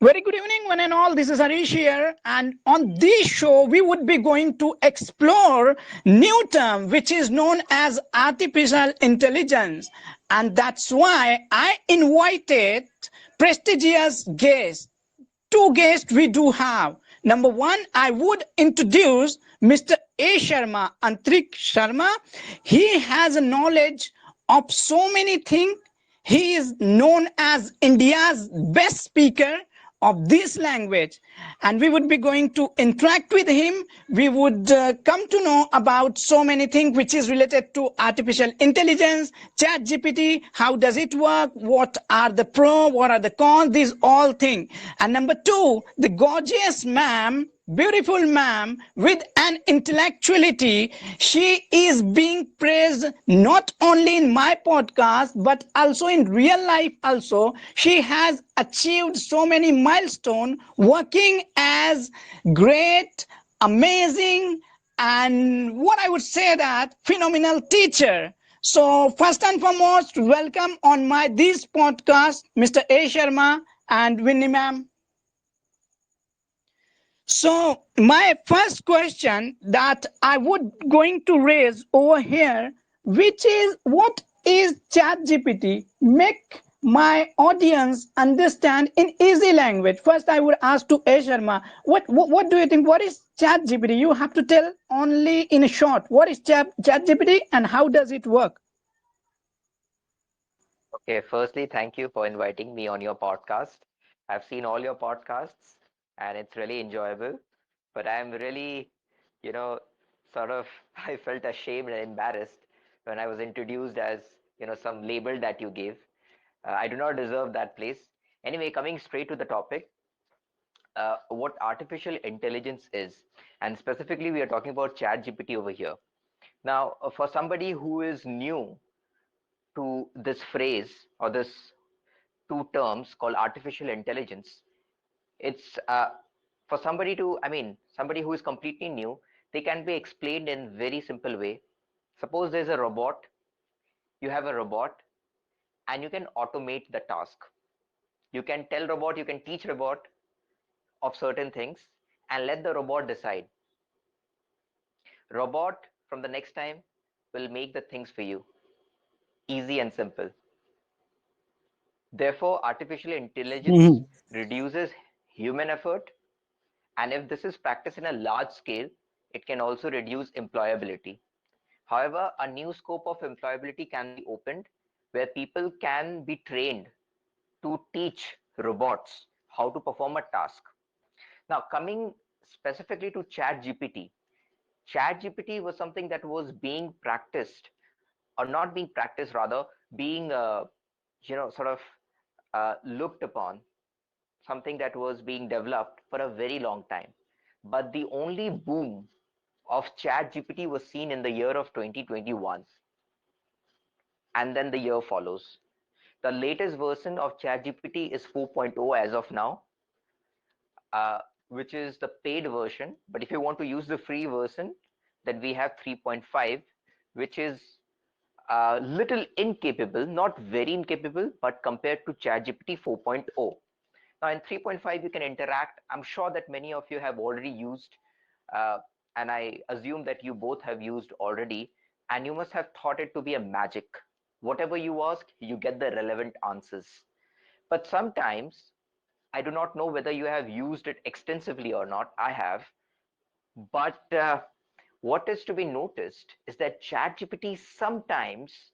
Very good evening, one and all. This is Harish here, and on this show, we would be going to explore new term which is known as artificial intelligence, and that's why I invited prestigious guests. Two guests we do have. Number one, I would introduce Mr. A. Sharma, Antrik Sharma. He has a knowledge of so many things. He is known as India's best speaker of this language, and we would be going to interact with him. We would come to know about so many things which is related to artificial intelligence, chat gpt, how does it work, what are the pro, what are the cons, these all things. And number two, the gorgeous ma'am, beautiful ma'am with an intellectuality. She is being praised not only in my podcast but also in real life also. She has achieved so many milestones working as great, amazing, and what I would say that phenomenal teacher. So first and foremost, welcome on my this podcast, Mr. A. Sharma and Vinni ma'am. So my first question that I would going to raise over here, which is what is ChatGPT? Make my audience understand in easy language. First, I would ask to A Sharma, what do you think? What is ChatGPT? You have to tell only in short. What is ChatGPT and how does it work? Okay, firstly, thank you for inviting me on your podcast. I've seen all your podcasts and it's really enjoyable. But I'm really, you know, sort of, I felt ashamed and embarrassed when I was introduced as, some label that you gave. I do not deserve that place. Anyway, coming straight to the topic, what artificial intelligence is, and specifically, we are talking about ChatGPT over here. Now, for somebody who is new to this phrase or this two terms called artificial intelligence, it's for somebody to, somebody who is completely new, they can be explained in very simple way. Suppose there's a robot, you have a robot, and you can automate the task. You can tell robot, you can teach robot of certain things and let the robot decide. Robot from the next time will make the things for you, easy and simple. Therefore, artificial intelligence Mhm. reduces human effort. And if this is practiced in a large scale, it can also reduce employability. However, a new scope of employability can be opened where people can be trained to teach robots how to perform a task. Now, coming specifically to ChatGPT, ChatGPT was something that was being practiced, or not being practiced, rather being, sort of looked upon, something that was being developed for a very long time. But the only boom of ChatGPT was seen in the year of 2021, and then the year follows. The latest version of ChatGPT is 4.0 as of now, uh, which is the paid version. But if you want to use the free version, then we have 3.5, which is a little incapable, not very incapable, but compared to ChatGPT 4.0. Now in 3.5, you can interact. I'm sure that many of you have already used, uh, and I assume that you both have used already, and you must have thought it to be a magic. Whatever you ask, you get the relevant answers. But sometimes, I do not know whether you have used it extensively or not. I have. But what is to be noticed is that ChatGPT sometimes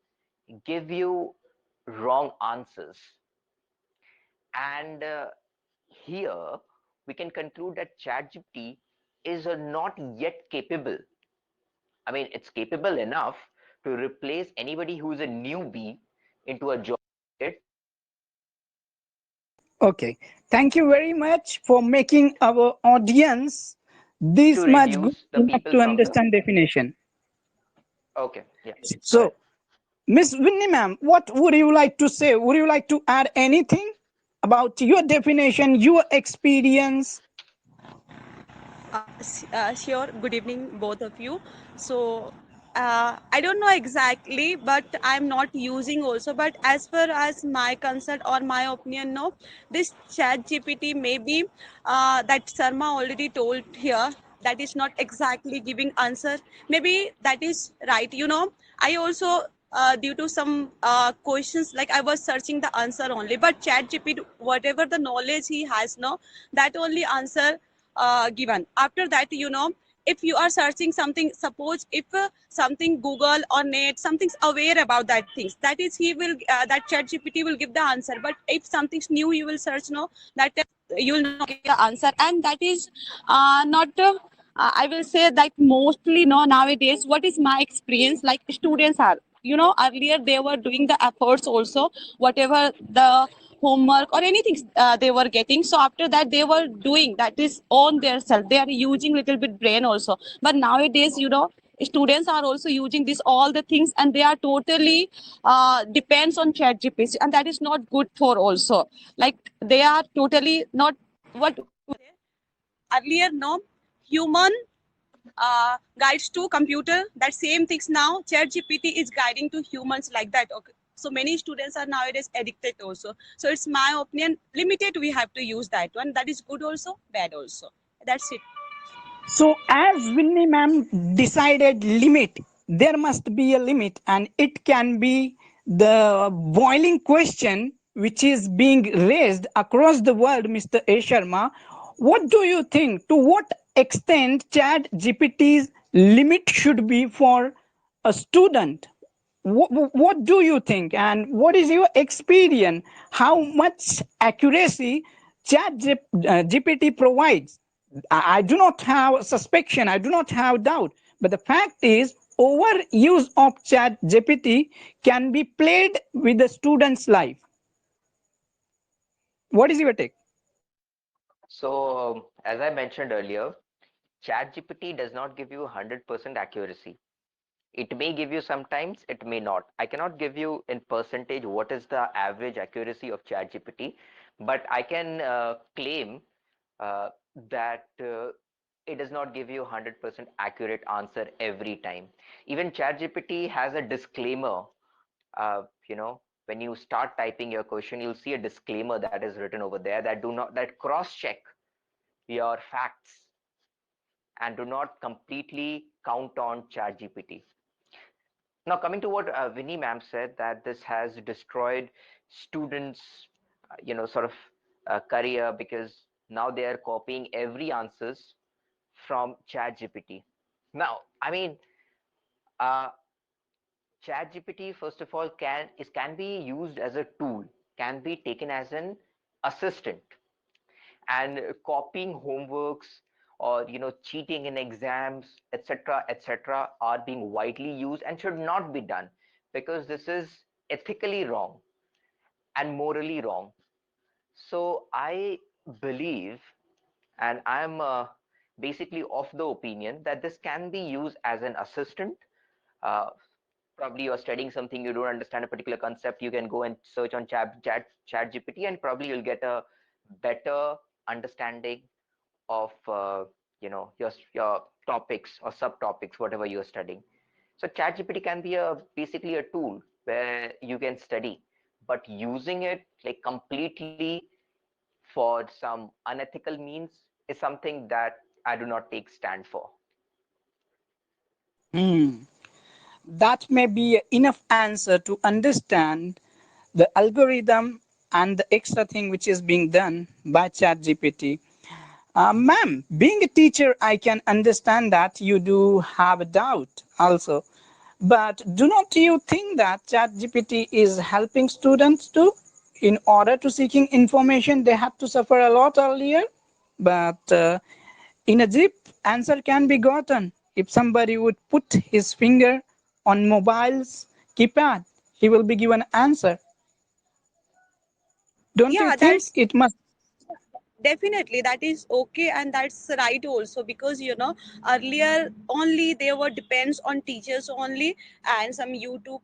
give you wrong answers. And here we can conclude that ChatGPT is not yet capable. I mean, it's capable enough to replace anybody who is a newbie into a job market, Okay. Thank you very much for making our audience to this much good reduce the enough people to from the. understand definition. Okay, yeah, go ahead. So, Miss Vinni ma'am, what would you like to say? Would you like to add anything about your definition, your experience? Sure. Good evening, both of you. So, I don't know exactly, but I'm not using also. But as far as my concern or my opinion, no, this chat GPT maybe that Sharma already told here, that is not exactly giving answer. Maybe that is right. I also due to some questions, like I was searching the answer only, but chat GPT, whatever the knowledge he has, no, that only answer given. After that, if you are searching something, suppose if something Google or net, something's aware about that things, that is he will that chat GPT will give the answer. But if something's new you will search, no, that you will not get the answer. And that is not I will say that mostly, no, nowadays what is my experience, like students are, earlier they were doing the efforts also, whatever the homework or anything they were getting, so after that they were doing that is on their self, they are using little bit brain also. But nowadays, students are also using this all the things, and they are totally depends on chat gpt, and that is not good for also. Like they are totally not what earlier, no, human guides to computer, that same things now chat gpt is guiding to humans, like that. Okay, so many students are nowadays addicted also. So it's my opinion, limited we have to use that one, that is good also, bad also. That's it. So, as Vinni ma'am decided limit, there must be a limit, and it can be the boiling question which is being raised across the world, Mr. A. Sharma. What do you think? To what extent Chat GPT's limit should be for a student? What do you think, and what is your experience? How much accuracy GPT provides? I do not have suspicion, I do not have doubt, but the fact is overuse of chat GPT can be played with the student's life. What is your take? So, as I mentioned earlier, ChatGPT does not give you 100% accuracy. It may give you sometimes, it may not. I cannot give you in percentage what is the average accuracy of ChatGPT, but I can claim uh, that it does not give you 100% accurate answer every time. Even ChatGPT has a disclaimer. When you start typing your question, you'll see a disclaimer that is written over there that do not that cross check your facts and do not completely count on ChatGPT. Now, coming to what Vinny ma'am said, that this has destroyed students, sort of career, because now they are copying every answers from ChatGPT. Now, I mean, uh, ChatGPT, first of all, can be used as a tool, can be taken as an assistant, and copying homeworks or cheating in exams, etc., are being widely used and should not be done, because this is ethically wrong and morally wrong. So I believe, and I'm basically of the opinion that this can be used as an assistant. uh, Probably you're studying something, you don't understand a particular concept, you can go and search on chat gpt, and probably you'll get a better understanding of your topics or subtopics, whatever you're studying. So ChatGPT can be a basically a tool where you can study, but using it like completely for some unethical means is something that I do not take stand for. Hmm. That may be enough answer to understand the algorithm and the extra thing which is being done by ChatGPT. Ma'am, being a teacher, I can understand that you do have a doubt also. But do not you think that ChatGPT is helping students too? In order to seeking information, they have to suffer a lot earlier. But in a zip, answer can be gotten. If somebody would put his finger on mobile's keypad, he will be given answer. Don't you Yeah, think that's it must? Definitely, that is okay, and that's right also, because earlier only they were depends on teachers only, and some YouTube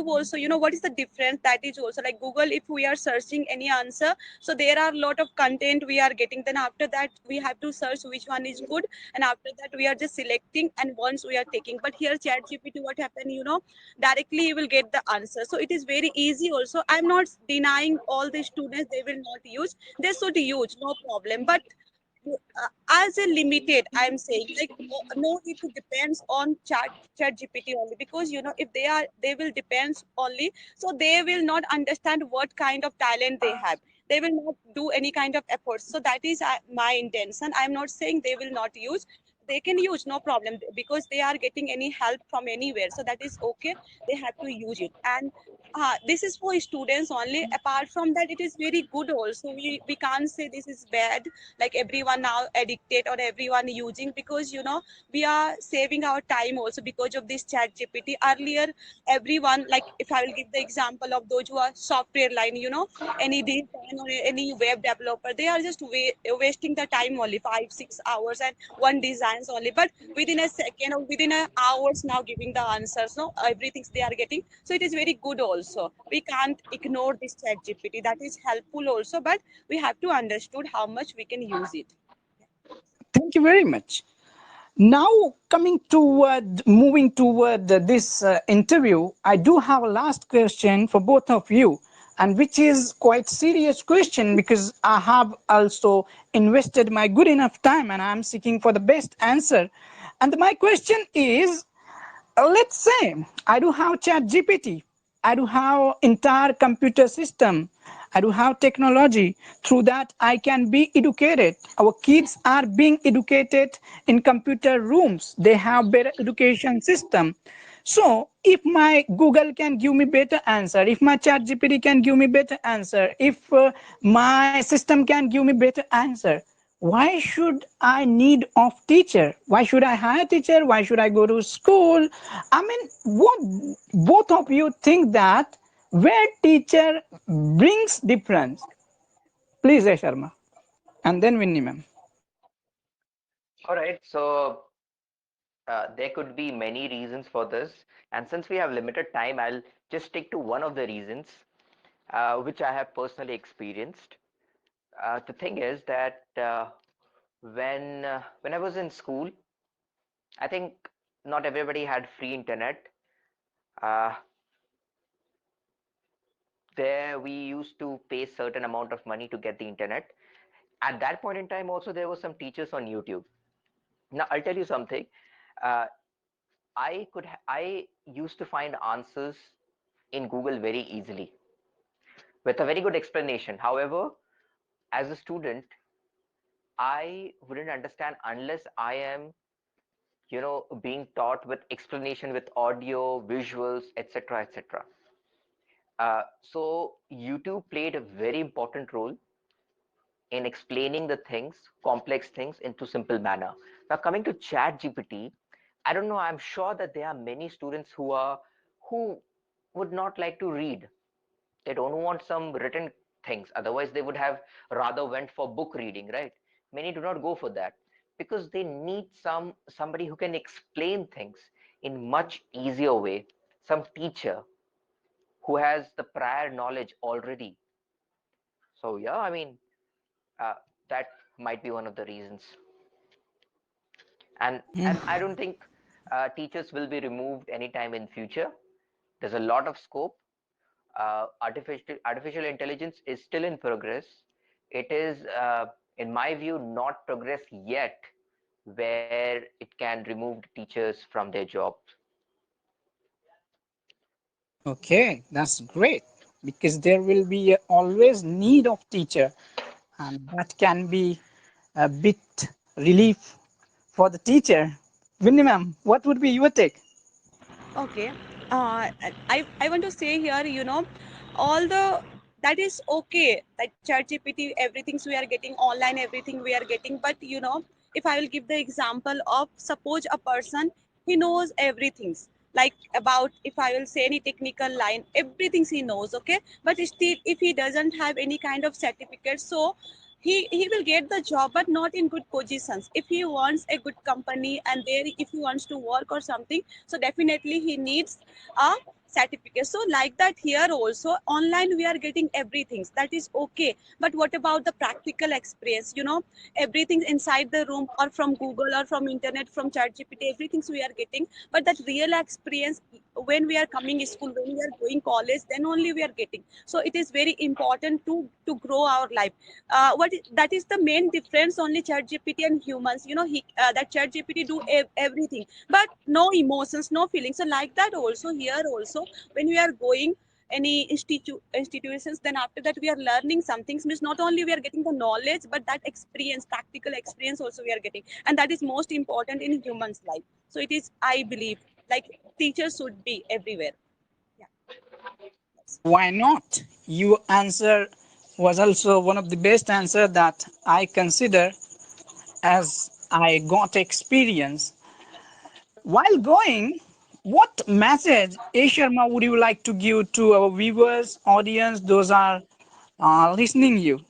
also. What is the difference? That is also like Google. If we are searching any answer, so there are a lot of content we are getting. Then after that, we have to search which one is good, and after that we are just selecting, and once we are taking. But here, Chat GPT, what happened? Directly you will get the answer. So it is very easy. Also, I'm not denying all the students they will not use, they should use, no problem, but as a limited, I'm saying, like, no need to depends on chat gpt only, because if they will depends only, so they will not understand what kind of talent they have, they will not do any kind of efforts. So that is my intention. I'm not saying they will not use, they can use, no problem, because they are getting any help from anywhere, so that is okay, they have to use it. And this is for students only. Apart from that, it is very good also. We can't say this is bad, like everyone now addicted or everyone using, because we are saving our time also because of this chat gpt. Earlier, everyone, like, if I will give the example of those who are software line, any design or any web developer, they are just wasting the time only 5 6 hours and one designs only, but within a second or within a hours now giving the answers, no, everything they are getting. So it is very good also, we can't ignore this chat gpt, that is helpful also, but we have to understood how much we can use it. Thank you very much. Now, coming toward moving toward this interview, I do have a last question for both of you, and which is quite serious question because I have also invested my good enough time and I'm seeking for the best answer. And my question is, let's say I do have chat gpt, I do have entire computer system, I do have technology, through that I can be educated, our kids are being educated in computer rooms, they have better education system. So if my Google can give me better answer, if my chat gpt can give me better answer, if my system can give me better answer, why should I need of teacher? Why should I hire teacher? Why should I go to school? I mean, what both of you think that where teacher brings difference? Please, Sharma, and then Vinni ma'am. All right, so there could be many reasons for this, and since we have limited time, I'll just stick to one of the reasons, which I have personally experienced. The thing is that when I was in school, I think not everybody had free internet. Uh, there we used to pay certain amount of money to get the internet. At that point in time, also there were some teachers on YouTube. Now I'll tell you something. Uh, I used to find answers in Google very easily with a very good explanation. However, as a student, I wouldn't understand unless I am, being taught with explanation with audio, visuals, etc., etc. So YouTube played a very important role in explaining the things, complex things, into simple manner. Now, coming to Chat GPT, I don't know. I'm sure that there are many students who would not like to read. They don't want some written things. Otherwise, they would have rather went for book reading, right? Many do not go for that because they need somebody who can explain things in much easier way. Some teacher who has the prior knowledge already. So yeah, I mean, uh, that might be one of the reasons. And I don't think teachers will be removed anytime in future. There's a lot of scope. Artificial intelligence is still in progress. It is, in my view, not progress yet, where it can remove teachers from their jobs. Okay, that's great because there will be always need of teacher, and that can be a bit relief for the teacher. Vinny ma'am, what would be your take? Okay. I want to say here, all the that is okay. That chat GPT, everything we are getting online, everything we are getting. But if I will give the example of, suppose a person, he knows everything, like, about, if I will say any technical line, everything he knows, okay. But still, if he doesn't have any kind of certificate, so he will get the job, but not in good positions. If he wants a good company and there if he wants to work or something, so definitely he needs a certificate. So like that here also online we are getting everything, that is okay, but what about the practical experience? Everything inside the room or from Google or from internet, from ChatGPT, everything we are getting, but that real experience when we are coming school, when we are going college, then only we are getting. So it is very important to grow our life. That is the main difference only ChatGPT and humans. That ChatGPT do everything, but no emotions, no feelings. So like that also here also, when we are going any institutions, then after that we are learning some things, means not only we are getting the knowledge, but that experience, practical experience also we are getting, and that is most important in humans life. So it is, I believe, like teachers should be everywhere. Yeah. Why not? Your answer was also one of the best answer that I consider, as I got experience. While going, what message, A. Sharma, would you like to give to our viewers, audience, those are listening you?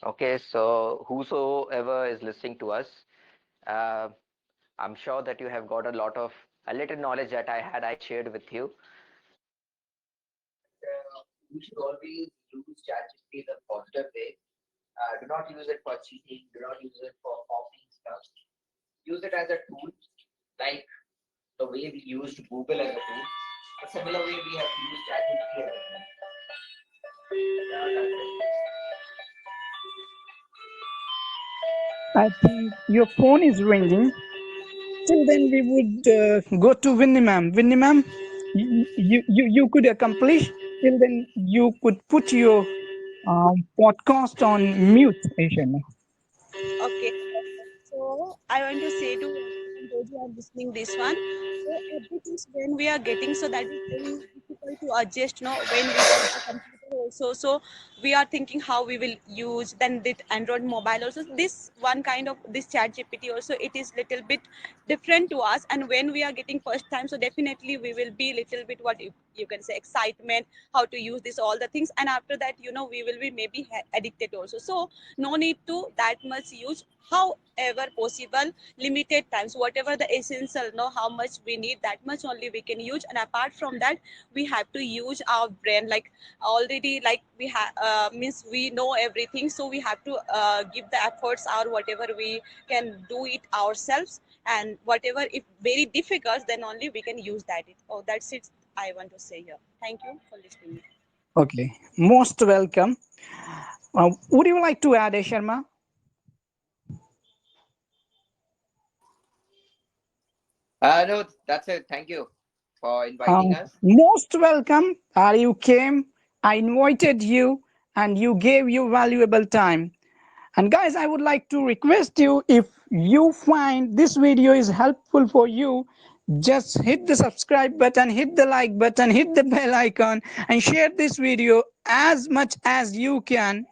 Okay, so whosoever is listening to us, uh, I'm sure that you have got a little knowledge that I shared with you. You should always use ChatGPT in a positive way. Do not use it for cheating. Do not use it for copying stuff. Use it as a tool, like the way we used Google as a tool. A similar way we have used ChatGPT as a tool. Yeah, that's it. I think your phone is ringing. Till then, we would go to Vinni ma'am. Vinni ma'am, you could accomplish. Till then, you could put your podcast on mute, A. Sharma. Okay. So I want to say to those who are listening this one, so everything when we are getting, so that is very difficult to adjust. When we get the computer also, so we are thinking how we will use. Then the Android mobile also. This one kind of this Chat GPT also, it is little bit different to us. And when we are getting first time, so definitely we will be little bit what you can say excitement, how to use this all the things. And after that, we will be maybe addicted also. So no need to that much use, however possible, limited times, whatever the essential, how much we need, that much only we can use. And apart from that, we have to use our brain, like already, like we have means we know everything, so we have to give the efforts or whatever we can do it ourselves. And whatever if very difficult, then only we can use that. That's it, I want to say here. Thank you for listening. Okay, most welcome. Would you like to add, A. Sharma? No, that's it. Thank you for inviting us. Most welcome. You came, I invited you, and you gave your valuable time. And guys, I would like to request you, if you find this video is helpful for you, just hit the subscribe button, hit the like button, hit the bell icon, and share this video as much as you can.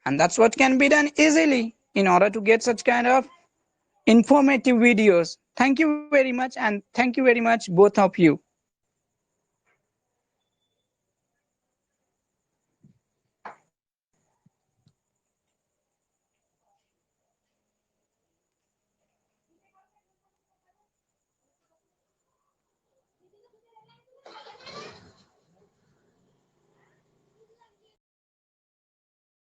And that's what can be done easily in order to get such kind of informative videos. Thank you very much, and thank you very much, both of you.